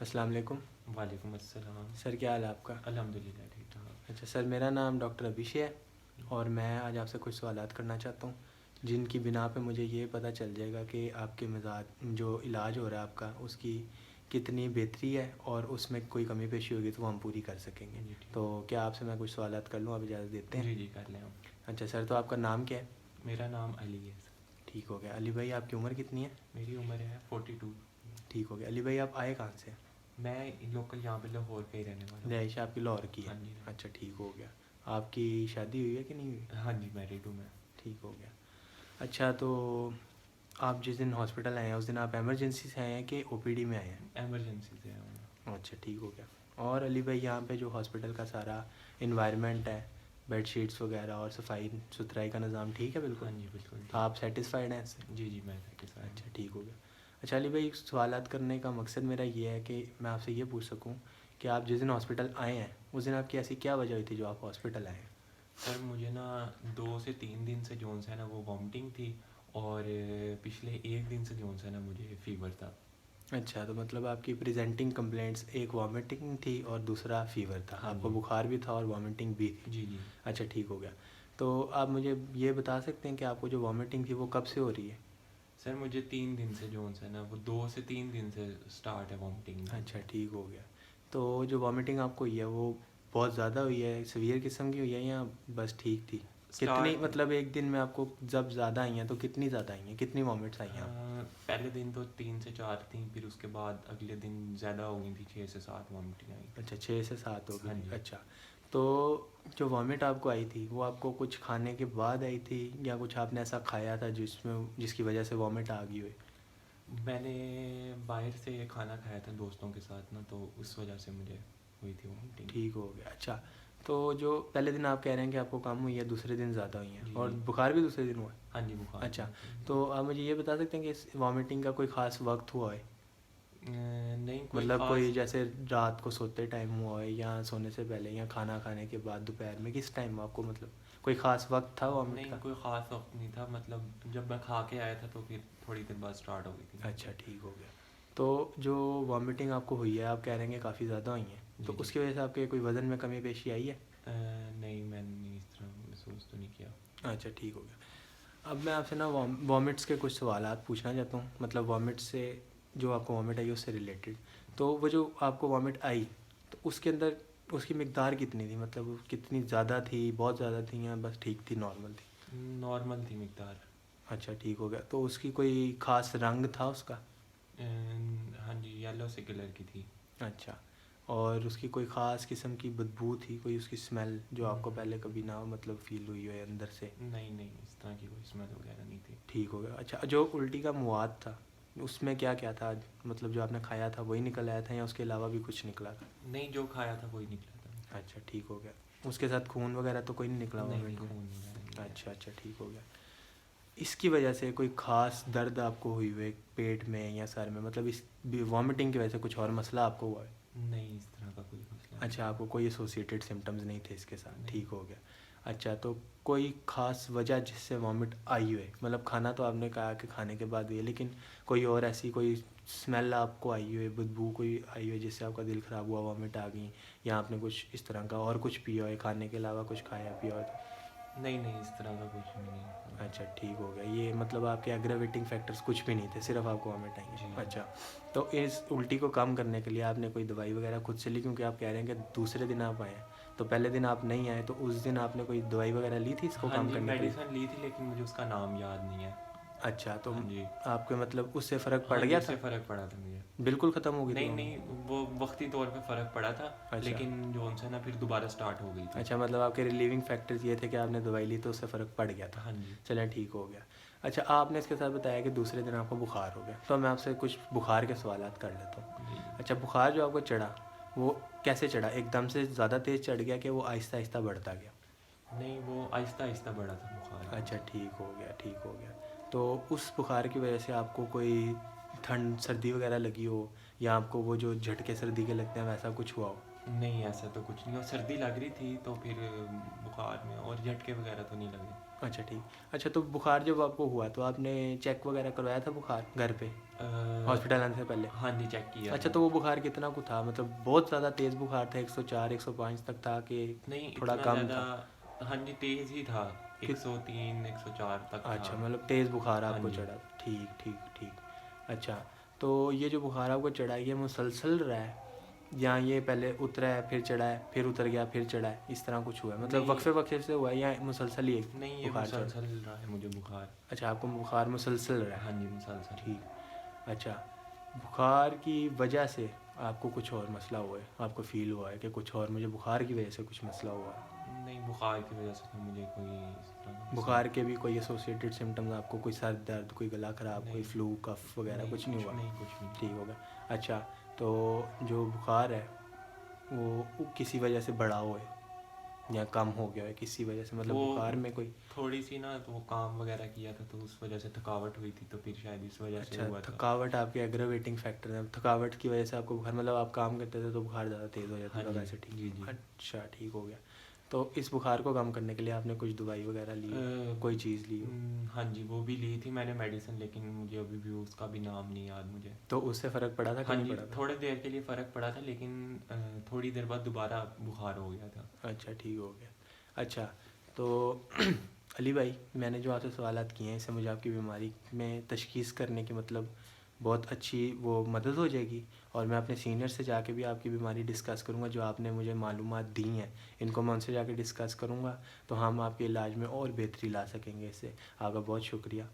अस्सलाम वालेकुम। वालेकुम अस्सलाम। सर क्या हाल है आपका? अल्हम्दुलिल्लाह ठीक ठाक। अच्छा सर, मेरा नाम डॉक्टर अभिषेक है और मैं आज आपसे कुछ सवालात करना चाहता हूँ जिनकी बिना पे मुझे ये पता चल जाएगा कि आपके मिजाज जो इलाज हो रहा है आपका उसकी कितनी बेहतरी है और उसमें कोई कमी पेशी होगी तो वो हम पूरी कर सकेंगे। जी ठीक। तो क्या आपसे मैं कुछ सवालात कर लूँ, आप इजाज़त देते हैं? जी जी कर लें हम। अच्छा सर, तो आपका नाम क्या है? मेरा नाम अली है सर। ठीक हो गया। अली भाई, आपकी उम्र कितनी है? मेरी उम्र है 42। ठीक हो गया। अली भाई, आप आए कहाँ से? मैं लोकल यहाँ पे लाहौर का ही रहने वाला हूँ। रिहाइश आपकी लाहौर की है? हाँ जी अच्छा ठीक हो गया। आपकी शादी हुई है कि नहीं हुई? हाँ जी मैरिड हूँ मैं। ठीक हो गया। अच्छा, तो आप जिस दिन हॉस्पिटल आए हैं उस दिन आप एमरजेंसी से आए हैं कि ओपीडी में आए हैं? एमरजेंसी से आया हूँ। अच्छा ठीक हो गया। और अली भाई, यहाँ पे जो हॉस्पिटल का सारा इन्वायरमेंट है, बेडशीट्स वगैरह और सफाई सुथराई का निज़ाम ठीक है बिल्कुल? हाँ जी बिल्कुल तो ठीक। आप सेटिस्फाइड हैं इससे? जी जी मैं सेटिस्फाइड अच्छा हूँ। ठीक हो गया। अच्छा अली भाई, सवालात करने का मकसद मेरा ये है कि मैं आपसे ये पूछ सकूं कि आप जिस दिन हॉस्पिटल आए हैं उस दिन आपकी ऐसी क्या वजह हुई थी जो आप हॉस्पिटल आए हैं? सर मुझे ना 2 से 3 दिन से जोन सा है ना वो वॉमिटिंग थी। और पिछले एक दिन से जोन सा है ना मुझे फीवर था। अच्छा, तो मतलब आपकी प्रेजेंटिंग कंप्लेंट्स एक वॉमिटिंग थी और दूसरा फीवर था, हाँ आपको जी। बुखार भी था और वॉमिटिंग भी थी? जी जी। अच्छा ठीक हो गया। तो आप मुझे ये बता सकते हैं कि आपको जो वॉमिटिंग थी वो कब से हो रही है? सर मुझे 3 दिन से जोन सा है ना वो 2 से 3 दिन से स्टार्ट है वॉमिटिंग अच्छा मुझे। ठीक हो गया। तो जो वॉमिटिंग आपको हुई है वो बहुत ज़्यादा हुई है, सीवियर किस्म की हुई है या बस ठीक थी? कितनी, स्टार्ट मतलब एक दिन में आपको जब ज़्यादा आई हैं तो कितनी ज़्यादा आई हैं, कितनी वॉमिट्स आई हैं आपको? पहले दिन तो 3 से 4 थी, फिर उसके बाद अगले दिन ज़्यादा हो गई थी, 6 से 7 वॉमिटिंग आई थी। अच्छा 6 से 7 हो हाँ गई। जी। अच्छा, तो जो वॉमिट आपको आई थी वो आपको कुछ खाने के बाद आई थी या कुछ आपने ऐसा खाया था जिसमें जिसकी वजह से वॉमिट आ गई हुई? मैंने बाहर से खाना खाया था दोस्तों के साथ ना, तो उस वजह से मुझे हुई थी वॉमिटिंग। ठीक हो गया। अच्छा, तो जो पहले दिन आप कह रहे हैं कि आपको कम हुई है, दूसरे दिन ज़्यादा हुई हैं जी और जी। बुखार भी दूसरे दिन हुआ है? हाँ जी बुखार भी अच्छा, दूसरे दिन तो आप मुझे ये बता सकते हैं कि इस वॉमिटिंग का कोई ख़ास वक्त हुआ है? नहीं कोई मतलब कोई ख़ास। जैसे रात को सोते टाइम हुआ है या सोने से पहले या खाना खाने के बाद दोपहर में, किस टाइम आपको, मतलब कोई ख़ास वक्त था वॉमिट नहीं का? कोई ख़ास वक्त नहीं था, मतलब जब मैं खा के आया था तो फिर थोड़ी देर बाद स्टार्ट हो गई थी अच्छा वॉमिटिंग। ठीक हो गया। तो जो वॉमिटिंग आपको हुई है, आप कह रहे हैं कि काफ़ी ज़्यादा हुई हैं, तो जी जी। उसकी वजह से आपके कोई वज़न में कमी पेशी आई है? नहीं मैंने इस तरह महसूस तो नहीं किया। अच्छा ठीक हो गया। अब मैं आपसे ना वॉमिट्स के कुछ सवालात पूछना चाहता हूँ, मतलब वॉमिट से, जो आपको वॉमिट आई उससे रिलेटेड। तो वो जो आपको वॉमिट आई तो उसके अंदर उसकी मिकदार कितनी थी, मतलब वो कितनी ज़्यादा थी, बहुत ज़्यादा थी या बस ठीक थी, नॉर्मल थी? नॉर्मल थी मिकदार। अच्छा ठीक हो गया। तो उसकी कोई ख़ास रंग था उसका? हाँ जी येलो से कलर की थी। अच्छा, और उसकी कोई ख़ास किस्म की बदबू थी, कोई उसकी स्मेल जो आपको पहले हम्म, कभी ना हो, मतलब फ़ील हुई हो अंदर से? नहीं नहीं इस तरह की कोई स्मेल वगैरह नहीं थी। ठीक हो गया। अच्छा, जो उल्टी का मुआद था उसमें क्या क्या था, मतलब जो आपने खाया था वही निकल आया था या उसके अलावा भी कुछ निकला था? नहीं जो खाया था वही निकला था। अच्छा ठीक हो गया। उसके साथ खून वगैरह तो कोई नहीं निकला नहीं नहीं वॉमिट में? खून वगैरह नहीं आया। अच्छा अच्छा ठीक हो गया। इसकी वजह से कोई ख़ास दर्द आपको हुई हुई पेट में या सर में, मतलब इस वॉमिटिंग की वजह से कुछ और मसला आपको हुआ है? नहीं इस तरह का कोई मसला नहीं अच्छा, था। आपको कोई एसोसिएटेड सिम्टम्स नहीं थे इसके साथ, नहीं। ठीक हो गया। अच्छा, तो कोई ख़ास वजह जिससे वॉमिट आई है, मतलब खाना तो आपने कहा कि खाने के बाद हुई है, लेकिन कोई और ऐसी कोई स्मेल आपको आई हुई, बदबू कोई आई हुई जिससे आपका दिल ख़राब हुआ, वॉमिट आ गई, या आपने कुछ इस तरह का और कुछ पिया है, खाने के अलावा कुछ खाया पिया हो तो? नहीं नहीं इस तरह का कुछ भी नहीं हुआ। अच्छा ठीक हो गया। ये मतलब आपके एग्रावेटिंग फैक्टर्स कुछ भी नहीं थे, सिर्फ आपको वॉमिट आई जी। है। अच्छा, तो इस उल्टी को कम करने के लिए आपने कोई दवाई वगैरह खुद से ली, क्योंकि आप कह रहे हैं कि दूसरे दिन आप आए हैं, तो पहले दिन आप नहीं आए तो उस दिन आपने कोई दवाई वगैरह ली थी इसको हाँ कम जी करने के लिए? मेडिसिन ली थी लेकिन मुझे उसका नाम याद नहीं है। अच्छा, तो हाँ जी। आपके मतलब उससे फ़र्क पड़ हाँ जी गया उससे था? फ़र्क पड़ा था मुझे। बिल्कुल ख़त्म हो गई थी नहीं वॉमिट? नहीं वो वक्ती तौर पे फ़र्क पड़ा था। अच्छा। लेकिन जो उनसे ना फिर दोबारा स्टार्ट हो गई थी। अच्छा, मतलब आपके रिलीविंग फैक्टर्स ये थे कि आपने दवाई ली तो उससे फ़र्क पड़ गया था? हाँ जी। चलें ठीक हो गया। अच्छा, आपने इसके साथ बताया कि दूसरे दिन आपको बुखार हो गया, तो मैं आपसे कुछ बुखार के सवालात कर लेता हूँ। जी जी। अच्छा, बुखार जो आपको चढ़ा वो कैसे चढ़ा, एकदम से ज़्यादा तेज़ चढ़ गया कि वो आहिस्ता आहिस्ता बढ़ता गया? नहीं वो आहिस्ता आहिस्ता बढ़ा था बुखार अच्छा मेरा। ठीक हो गया, ठीक हो गया। तो उस बुखार की वजह से आपको कोई ठंड सर्दी वगैरह लगी हो या आपको वो जो झटके सर्दी के लगते हैं वैसा कुछ हुआ हो? नहीं ऐसा तो कुछ नहीं, और सर्दी लग रही थी तो फिर बुखार में और झटके वगैरह तो नहीं लगे। अच्छा ठीक। अच्छा तो बुखार जब आपको हुआ तो आपने चेक वगैरह करवाया था बुखार घर पे, हॉस्पिटल आने से पहले? हाँ जी, चेक किया अच्छा था। तो वो बुखार कितना को था, मतलब बहुत ज़्यादा तेज़ बुखार था, 104 105 तक था कि नहीं थोड़ा इतना कम ज़्यादा, था? हाँ जी तेज़ ही था, कि 103 104 तक था। अच्छा मतलब तेज़ बुखार हाँ आपको जी। चढ़ा? ठीक ठीक ठीक। अच्छा तो ये जो बुखार आपको चढ़ा है ये मुसलसल रहा है, या ये पहले उतरा है फिर चढ़ा है फिर उतर गया फिर चढ़ा है, इस तरह कुछ हुआ है, मतलब नहीं वक्फे वक्फे से हुआ है या मुसलसल ही एक नहीं, ये बुखार चढ़ा? मुसलसल रहा है मुझे बुखार। अच्छा आपको बुखार मुसलसल रहा हाँ है। जी, मुसलसल। ठीक। अच्छा बुखार की वजह से आपको कुछ और मसला हुआ है, आपको फील हुआ है कि कुछ और मुझे बुखार की वजह से कुछ मसला हुआ है? नहीं, बुखार की वजह से तो मुझे कोई इस तरह का मसला बुखार के भी कोई एसोसिएटेड सिम्टम्स आपको, कोई सर दर्द, कोई गला ख़राब, कोई नहीं। फ्लू कफ वगैरह नहीं कुछ नहीं हुआ? नहीं, कुछ नहीं। ठीक हो गया। अच्छा तो जो बुखार है वो किसी वजह से बढ़ा हुआ है या कम हो गया है किसी वजह से, मतलब वो बुखार में कोई? थोड़ी सी ना, तो वो काम वगैरह किया था तो उस वजह से थकावट हुई थी, तो फिर शायद इस वजह से अच्छा हुआ था। थकावट आपके एग्रवेटिंग फैक्टर है, थकावट की वजह से आपको बुखार, मतलब आप काम करते थे तो बुखार ज़्यादा तेज़ हो जाता हाँ था जी। वैसे? जी ठीक। जी। अच्छा ठीक हो गया। तो इस बुखार को कम करने के लिए आपने कुछ दवाई वगैरह ली हो, कोई चीज़ ली हो? हाँ जी, वो भी ली थी मैंने मेडिसिन, लेकिन मुझे अभी भी उसका भी नाम नहीं याद मुझे। तो उससे फ़र्क पड़ा था कि हाँ नहीं जी, पड़ा था? थोड़ी देर के लिए फ़र्क पड़ा था, लेकिन थोड़ी देर बाद दोबारा बुखार हो गया था। अच्छा ठीक हो गया। अच्छा तो अली भाई मैंने जो आपसे सवालात किए हैं इससे मुझे आपकी बीमारी में तशख़ीस करने की मतलब बहुत अच्छी वो मदद हो जाएगी, और मैं अपने सीनियर से जाके भी आपकी बीमारी डिस्कस करूँगा, जो आपने मुझे मालूमात दी हैं इनको मैं उनसे जाके डिस्कस करूँगा, तो हम आपके इलाज में और बेहतरी ला सकेंगे इससे। आपका बहुत शुक्रिया।